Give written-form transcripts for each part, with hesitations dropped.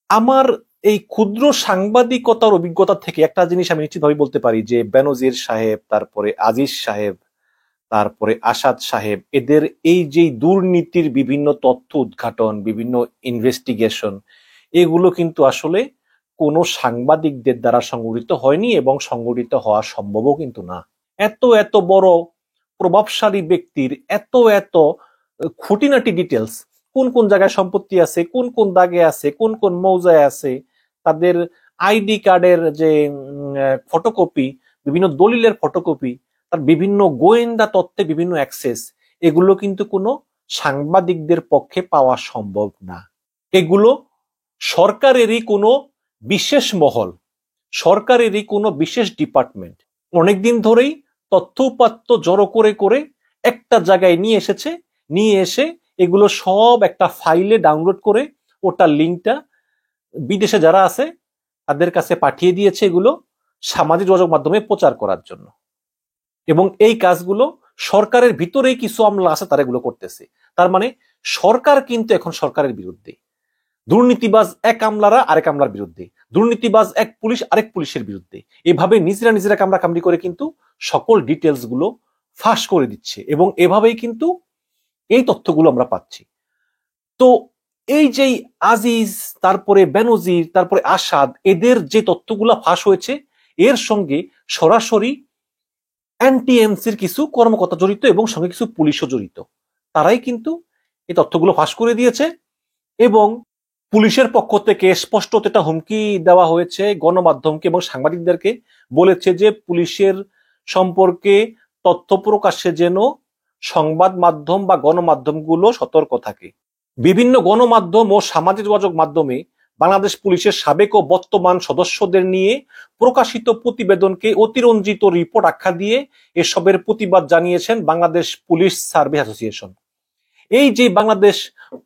আমার এই ক্ষুদ্র সাংবাদিকতার অভিজ্ঞতা থেকে একটা জিনিস আমি নিশ্চিতভাবে বলতে পারি যে বেনজির সাহেব, তারপরে আজিজ সাহেব, তারপরে আসাদ সাহেব, এদের এই যে দুর্নীতির বিভিন্ন তথ্য উদ্ঘাটন, বিভিন্ন ইনভেস্টিগেশন, এগুলো কিন্তু আসলে কোনো সাংবাদিকদের দ্বারা সংগঠিত হয়নি এবং সংগঠিত হওয়া সম্ভবও কিন্তু না। এত এত বড় প্রভাবশালী ব্যক্তির এত এত খুঁটিনাটি ডিটেলস, কোন কোন জায়গায় সম্পত্তি আছে, কোন কোন দাগে আছে, কোন কোন মৌজায় আছে, তাদের আইডি কার্ডের যে ফটোকপি, বিভিন্ন দলিলের ফটোকপি, তার বিভিন্ন গোয়েন্দা তত্ত্বে বিভিন্ন অ্যাক্সেস, এগুলো কিন্তু কোনো সাংবাদিকদের পক্ষে পাওয়া সম্ভব না। এগুলো সরকারেরই কোনো বিশেষ মহল, সরকারেরই কোনো বিশেষ ডিপার্টমেন্ট অনেকদিন ধরেই তথ্য উপাত্ত জড়ো করে করে একটা জায়গায় নিয়ে এসেছে, নিয়ে এসে এগুলো সব একটা ফাইলে ডাউনলোড করে ওটার লিঙ্কটা বিদেশে যারা আছে তাদের কাছে পাঠিয়ে দিয়েছে, এগুলো সামাজিক যোগাযোগ মাধ্যমে প্রচার করার জন্য। এবং এই কাজগুলো সরকারের ভিতরেই কিছু আমলা আছে তারা এগুলো করতেছে। তার মানে সরকার কিন্তু এখন সরকারের বিরুদ্ধে, দুর্নীতিবাজ এক আমলারা আরেক আমলার বিরুদ্ধে, দুর্নীতিবাজ এক পুলিশ আরেক পুলিশের বিরুদ্ধে, এভাবে নিজেরা নিজেরা কামড়া কামড়ি করে কিন্তু সকল ডিটেলস গুলো ফাঁস করে দিচ্ছে এবং এভাবেই কিন্তু এই তথ্যগুলো আমরা পাচ্ছি। তো এই যে আজিজ, তারপরে বেনজির, তারপরে আসাদ, এদের যে তথ্যগুলো ফাঁস হয়েছে এর সঙ্গে সরাসরি এনটিএমসির কিছু কর্মকর্তা জড়িত এবং সঙ্গে কিছু পুলিশও জড়িত। তারাই কিন্তু এই তথ্যগুলো ফাঁস করে দিয়েছে এবং পুলিশের পক্ষ থেকে স্পষ্ট একটা হুমকি দেওয়া হয়েছে গণমাধ্যমকে এবং সাংবাদিকদেরকে, বলেছে যে পুলিশের সম্পর্কে তথ্য প্রকাশ্যে যেন সংবাদ মাধ্যম বা গণমাধ্যমগুলো সতর্ক থাকে। বিভিন্ন গণমাধ্যম ও সামাজিক যোগাযোগ মাধ্যমে বাংলাদেশ পুলিশের সাবেক ও বর্তমান সদস্যদের নিয়ে প্রকাশিত প্রতিবেদনকে অতিরঞ্জিত রিপোর্ট আখ্যা দিয়ে এসবের প্রতিবাদ জানিয়েছেন বাংলাদেশ পুলিশ সার্ভিস অ্যাসোসিয়েশন। এই যে বাংলাদেশ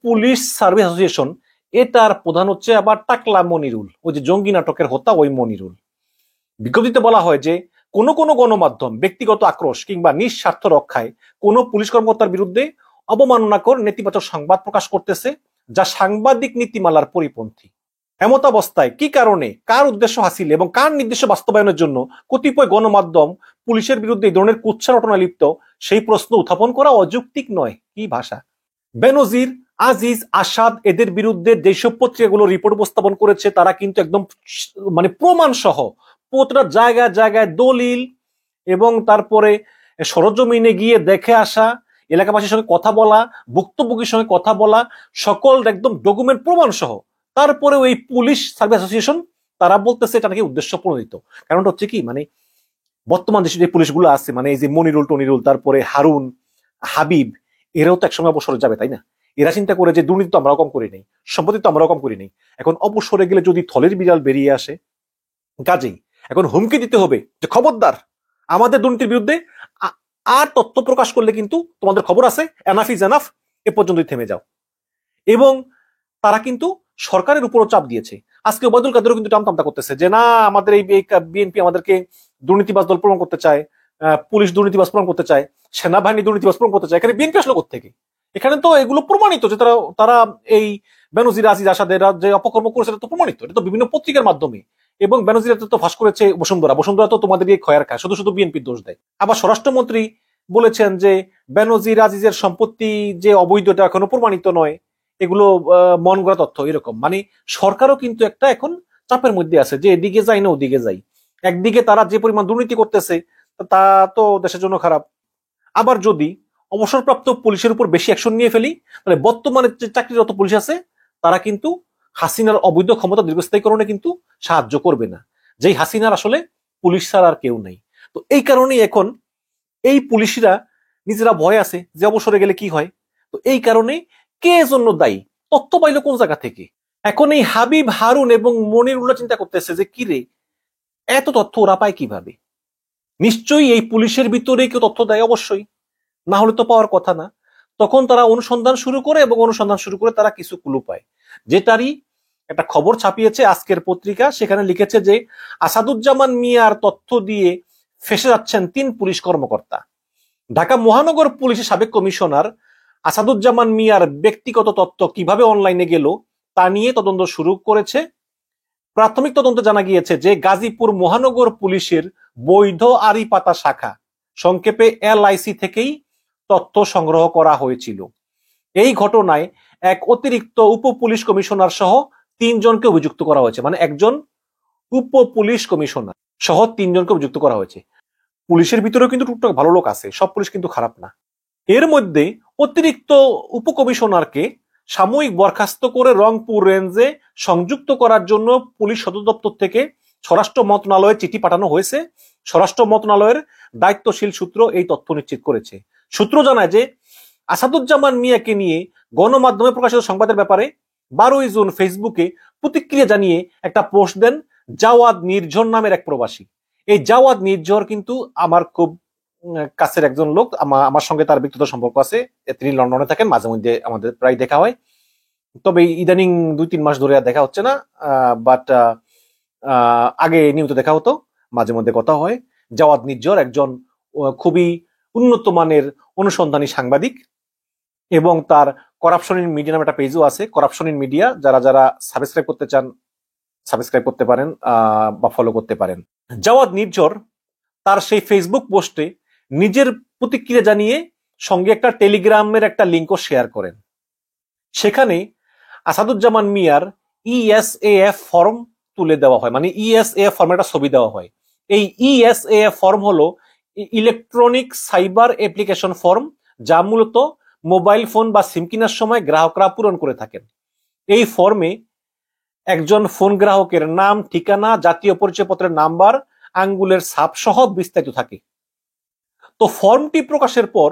পুলিশ সার্ভিস অ্যাসোসিয়েশন, এটার প্রধান হচ্ছে আবার টাকলা মনিরুল, ওই যে জঙ্গি নাটকের হোতা ওই মনিরুল। বিজ্ঞপ্তিতে বলা হয় যে কোন কোন গণমাধ্যম ব্যক্তিগত আক্রোশ কিংবা নিঃস্বার্থ রক্ষায় কোন পুলিশ কর্মকর্তার বিরুদ্ধে অবমাননাকর নেতিবাচক সংবাদ প্রকাশ করতেছে যা সাংবাদিক নীতিমালার পরিপন্থী। এমত অবস্থায় কি কারণে, কার উদ্দেশ্য হাসিল এবং কার নির্দেশ বাস্তবায়নের জন্য কতিপয় গণমাধ্যম পুলিশের বিরুদ্ধে এই ধরনের কুৎসা রটনা লিপ্ত, সেই প্রশ্ন উত্থাপন করা অযৌক্তিক নয়। কি ভাষা! বেনজির, আজিজ, আসাদ, এদের বিরুদ্ধে যেসব পত্রিকাগুলো রিপোর্ট উপস্থাপন করেছে তারা কিন্তু একদম মানে প্রমাণ সহ প্রতিটা জায়গায় জায়গায় দলিল এবং তারপরে সরজমিনে গিয়ে দেখে আসা, এলাকাবাসীর সঙ্গে কথা বলা, ভুক্তভোগীর সঙ্গে কথা বলা, সকল একদম ডকুমেন্ট প্রমাণ সহ তারপরে ওই পুলিশ সার্ভিস অ্যাসোসিয়েশন তারা বলতেছে এটা নাকি উদ্দেশ্য প্রণোদিত। কারণটা হচ্ছে কি, মানে বর্তমান দেশে যে পুলিশগুলো আছে, মানে এই যে মনিরুল টনিরুল, তারপরে হারুন, হাবিব, এরাও তো একসময় অবসরে যাবে, তাই না? এরা চিন্তা করে যে দুর্নীতি তো আমরা কম করি নাই, সম্পত্তি তো আমরা কম করি নাই, এখন অবসরে গেলে যদি থলের বিড়াল বেরিয়ে আসে, কাজেই এখন হুমকি দিতে হবে যে খবরদার আমাদের দুর্নীতির বিরুদ্ধে আর তথ্য প্রকাশ করলে কিন্তু তোমাদের খবর আছে, এনাফ ইজ এনাফ, এ পর্যন্তই থেমে যাও। এবং তারা কিন্তু সরকারের উপরও চাপ দিয়েছে। আজকে ওবায়দুল কাদেরও কিন্তু টামটামটা করতেছে যে না, আমাদের এই বিএনপি আমাদেরকে দুর্নীতিবাজ দল প্রমাণ করতে চায়, পুলিশ দুর্নীতিবাজ প্রমাণ করতে চায়, সেনাবাহিনী দুর্নীতিবাজ প্রমাণ করতে চায়। এখানে বিএনপি আসলো কোত্থেকে? এখানে তো এগুলো প্রমাণিত যে তারা তারা এই বেনজির, আজিজ, আসাদের যে অপকর্ম করেছে এটা তো প্রমাণিত, এটা তো বিভিন্ন পত্রিকার মাধ্যমে। এবং বেনজির তো ফাঁস করেছে বসুন্ধরা, বসুন্ধরা তো তোমাদের এই খয়ার খায়, শুধু শুধু বিএনপির দোষ দেয়। আবার স্বরাষ্ট্রমন্ত্রী বলেছেন যে বেনজির, আজিজের সম্পত্তি যে অবৈধ এটা এখনো প্রমাণিত নয়, এগুলো মন গড়া তথ্য। এরকম মানে সরকারও কিন্তু একটা এখন চাপের মধ্যে আছে যে এদিকে যাই না ওদিকে যাই। একদিকে তারা যে পরিমাণ দুর্নীতি করতেছে তা তো দেশের জন্য খারাপ, আবার যদি অবসরপ্রাপ্ত পুলিশের উপর বেশি অ্যাকশন নিয়ে ফেলি তাহলে বর্তমানে যে চাকরিরত পুলিশ আছে তারা কিন্তু হাসিনার অবৈধ ক্ষমতা দীর্ঘস্থায়ীকরণে কিন্তু সাহায্য করবে না, যেই হাসিনার আসলে পুলিশ ছাড়া আর কেউ নাই। তো এই কারণেই এখন এই পুলিশরা নিজেরা ভয় আছে যে অবসরে গেলে কি হয়। তো এই কারণে কে জন্য দায়ী, তথ্য পাইলো কোন জায়গা থেকে? এখন এই হাবিব, হারুন এবং মনিরুল্লাহ চিন্তা করতেছে যে কি রে, এত তথ্য ওরা পায় কিভাবে? নিশ্চয়ই এই পুলিশের ভিতরে কেউ তথ্য দেয়, অবশ্যই, না হলে তো পাওয়ার কথা না। তখন তারা অনুসন্ধান শুরু করে এবং অনুসন্ধান শুরু করে তারা কিছু ক্লু পায়, যেটারই একটা খবর ছাপিয়েছে আজকের পত্রিকা। সেখানে লিখেছে যে আসাদুজ্জামান মিয়ার তথ্য দিয়ে ফেসে যাচ্ছেন 3 পুলিশ কর্মকর্তা। ঢাকা মহানগর পুলিশের সাবেক কমিশনার আসাদুজ্জামান মিয়ার ব্যক্তিগত তথ্য কিভাবে অনলাইনে গেল তা নিয়ে তদন্ত শুরু করেছে। প্রাথমিক তদন্তে জানা গিয়েছে যে গাজীপুর মহানগর পুলিশের বৈধ আড়িপাতা শাখা, সংক্ষেপে LIC থেকেই তথ্য সংগ্রহ করা হয়েছিল। এই ঘটনায় এক অতিরিক্ত উপ পুলিশ কমিশনার সহ 3 জনকে অভিযুক্ত করা হয়েছে। মানে একজন উপ পুলিশ কমিশনার সহ 3 জনকে অভিযুক্ত করা হয়েছে। পুলিশের ভিতরেও কিন্তু টুকটাক ভালো লোক আছে, সব পুলিশ কিন্তু খারাপ না। এর মধ্যে অতিরিক্ত উপকমিশনারকে সাময়িক বরখাস্ত করে রংপুর রেঞ্জে সংযুক্ত করার জন্য পুলিশ সদর দপ্তর থেকে স্বরাষ্ট্র মন্ত্রণালয়ে চিঠি পাঠানো হয়েছে। স্বরাষ্ট্র মন্ত্রণালয়ের দায়িত্বশীল সূত্র এই তথ্য নিশ্চিত করেছে। সূত্র জানায় যে আসাদুজ্জামান মিয়াকে নিয়ে গণমাধ্যমে প্রকাশিত সংবাদের ব্যাপারে 12ই জুন ফেসবুকে প্রতিক্রিয়া জানিয়ে একটা পোস্ট দেন জাওয়াদ নির্ঝর নামের এক প্রবাসী। এই জাওয়াদ নির্ঝর কিন্তু আমার খুব কাছের একজন লোক, আমার সঙ্গে তার ব্যক্তিগত সম্পর্ক আছে। তিনি লন্ডনে থাকেন, মাঝে মধ্যে আমাদের প্রায় দেখা হয়, তবে ইদানিং 2-3 মাস ধরে আর দেখা হচ্ছে না। বাট আগে নিয়মিত দেখা হতো, মাঝে মধ্যে কথা হয়। জাওয়াদ নির্ঝর একজন খুবই উন্নত মানের অনুসন্ধানী সাংবাদিক এবং তার করাপশন ইন মিডিয়া নামে একটা পেজও আছে। করাপশন ইন মিডিয়া যারা যারা সাবস্ক্রাইব করতে চান সাবস্ক্রাইব করতে পারেন বা ফলো করতে পারেন। জাওয়াদ নির্ঝর তার সেই ফেসবুক পোস্টে নিজের প্রতিক্রিয়া জানিয়ে সঙ্গে একটা টেলিগ্রামের একটা লিঙ্কও শেয়ার করেন। সেখানে আসাদুজ্জামান মিয়ার ESAF ফর্ম তুলে দেওয়া হয়, মানে ESAF ফর্মে একটা ছবি দেওয়া হয়। এই ESAF ফর্ম হলো ইলেকট্রনিক সাইবার অ্যাপ্লিকেশন ফর্ম, যা মূলত মোবাইল ফোন বা সিম কেনার সময় গ্রাহকরা পূরণ করে থাকেন। এই ফর্মে একজন ফোন গ্রাহকের নাম, ঠিকানা, জাতীয় পরিচয়পত্রের নাম্বার, আঙ্গুলের ছাপ সহ বিস্তারিত থাকে। তো ফর্মটি প্রকাশের পর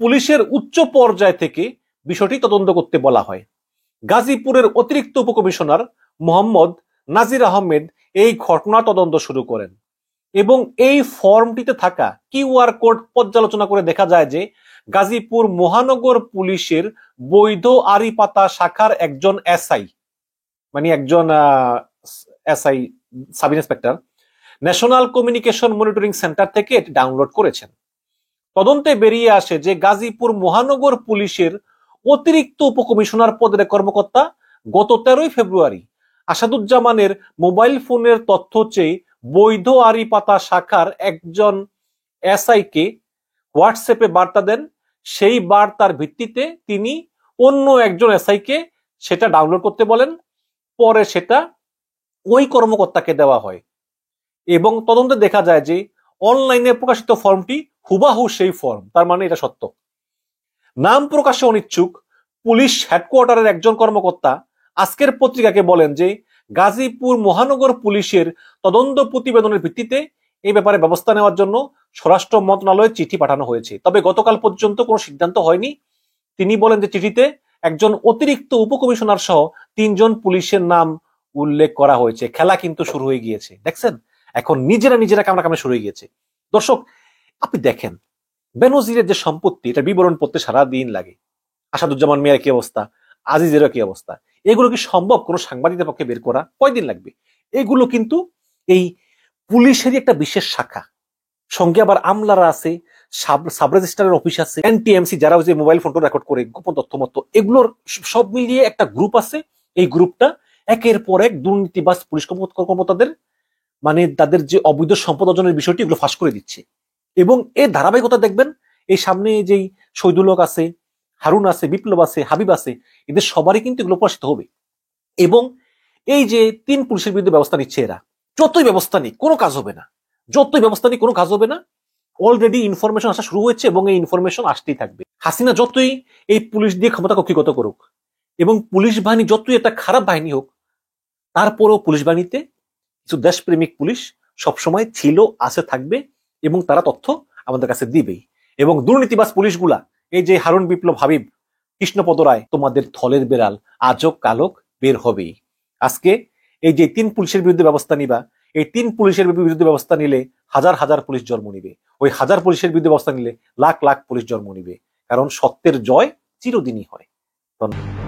পুলিশের উচ্চ পর্যায় থেকে বিষয়টি তদন্ত করতে বলা হয়। গাজীপুরের অতিরিক্ত উপকমিশনার মোহাম্মদ নাজির আহমেদ এই ঘটনা তদন্ত শুরু করেন এবং এই ফর্মটিতে থাকা QR কোড পর্যালোচনা করে দেখা যায় যে গাজীপুর মহানগর পুলিশের বৈধ আড়িপাতা শাখার একজন SI, মানে একজন SI sub inspector, national communication monitoring centre থেকে এটি ডাউনলোড করেছেন। তদন্তে বেরিয়ে আসে যে গাজীপুর মহানগর পুলিশের অতিরিক্ত উপকমিশনার পদের কর্মকর্তা গত 13ই ফেব্রুয়ারি আসাদুজ্জামানের মোবাইল ফোনের তথ্য চেয়ে বৈধ আড়িপাতা শাখার একজন SI কে হোয়াটসঅ্যাপে বার্তা দেন। সেই বার্তার ভিত্তিতে তিনি অন্য একজন SI কে সেটা ডাউনলোড করতে বলেন, পরে সেটা ওই কর্মকর্তাকে দেওয়া হয় এবং তদন্তে দেখা যায় যে অনলাইনে প্রকাশিত ফর্মটি হুবাহু সেই ফর্ম। তার মানে এটা সত্য। নাম প্রকাশে অনিচ্ছুক পুলিশ হেডকোয়ার্টারের একজন কর্মকর্তা আজকের পত্রিকাকে বলেন যে গাজীপুর মহানগর পুলিশের তদন্ত প্রতিবেদনের ভিত্তিতে এই ব্যাপারে ব্যবস্থা নেওয়ার জন্য স্বরাষ্ট্র মন্ত্রণালয়ে চিঠি পাঠানো হয়েছে। তবে গতকাল পর্যন্ত কোনো সিদ্ধান্ত হয়নি। তিনি বলেন যে চিঠিতে একজন অতিরিক্ত উপকমিশনার সহ 3 জন পুলিশের নাম উল্লেখ করা হয়েছে। খেলা কিন্তু শুরু হয়ে গিয়েছে, দেখছেন? এখন নিজেরা কামড়াকামড়ি শুরু হয়ে গিয়েছে। দর্শক, আপনি দেখেন বেনজিরের যে সম্পত্তি, এটা বিবরণ পড়তে সারা দিন লাগে। আসাদুজ্জামান মিয়ার কি অবস্থা, আজিজেরও কি অবস্থা, এগুলো কি সম্ভব কোনো সাংবাদিকের পক্ষে বের করা? কয়দিন লাগবে? এগুলো কিন্তু এই পুলিশেরই একটা বিশেষ শাখা, সঙ্গে আবার আমলারা আছে, সাব রেজিস্ট্রারের অফিস আছে, NTMC যারা ওই যে মোবাইল ফোন রেকর্ড করে গোপন তথ্য মতো, এগুলোর সব মিলিয়ে একটা গ্রুপ আছে। এই গ্রুপটা একের পর এক দুর্নীতিবাজ পুলিশ কর্মকর্তাদের, মানে তাদের যে অবৈধ সম্পদ অর্জনের বিষয়টি, এগুলো ফাঁস করে দিচ্ছে। এবং এর ধারাবাহিকতা দেখবেন, এই সামনে যেই শহীদুল হক আছে, হারুন আছে, বিপ্লব আছে, হাবিব আছে, এদের সবারই কিন্তু এগুলো প্রকাশিত হবে। এবং এই যে 3 পুলিশের বিরুদ্ধে ব্যবস্থা নিচ্ছে এরা, যতই ব্যবস্থা নিক কোনো কাজ হবে না, যতই ব্যবস্থা নিক কোনো কাজ হবে না। অলরেডি ইনফরমেশন আসা শুরু হয়েছে এবং এই ইনফরমেশন আসতেই থাকবে। হাসিনা যতই এই পুলিশ দিয়ে ক্ষমতা কক্ষিগত করুক এবং পুলিশ বাহিনী যতই একটা খারাপ বাহিনী হোক, তারপরেও পুলিশ বাহিনীতে কিছু দেশপ্রেমিক পুলিশ সবসময় ছিল, আছে, থাকবে এবং তারা তথ্য আমাদের কাছে দিবেই। এবং দুর্নীতিবাজ পুলিশগুলা, এই যে হারুন, বিপ্লব, হাবিব, কৃষ্ণপদ রায়, তোমাদের থলের বেড়াল আজক কালক বের হবেই। আজকে এই যে 3 পুলিশের বিরুদ্ধে ব্যবস্থা নিবা, এই 3 পুলিশের বিরুদ্ধে ব্যবস্থা নিলে হাজার হাজার পুলিশ জন্ম নিবে, ওই হাজার পুলিশের বিরুদ্ধে ব্যবস্থা নিলে লাখ লাখ পুলিশ জন্ম নিবে। কারণ সত্যের জয় চিরদিনই হয়। ধন্যবাদ।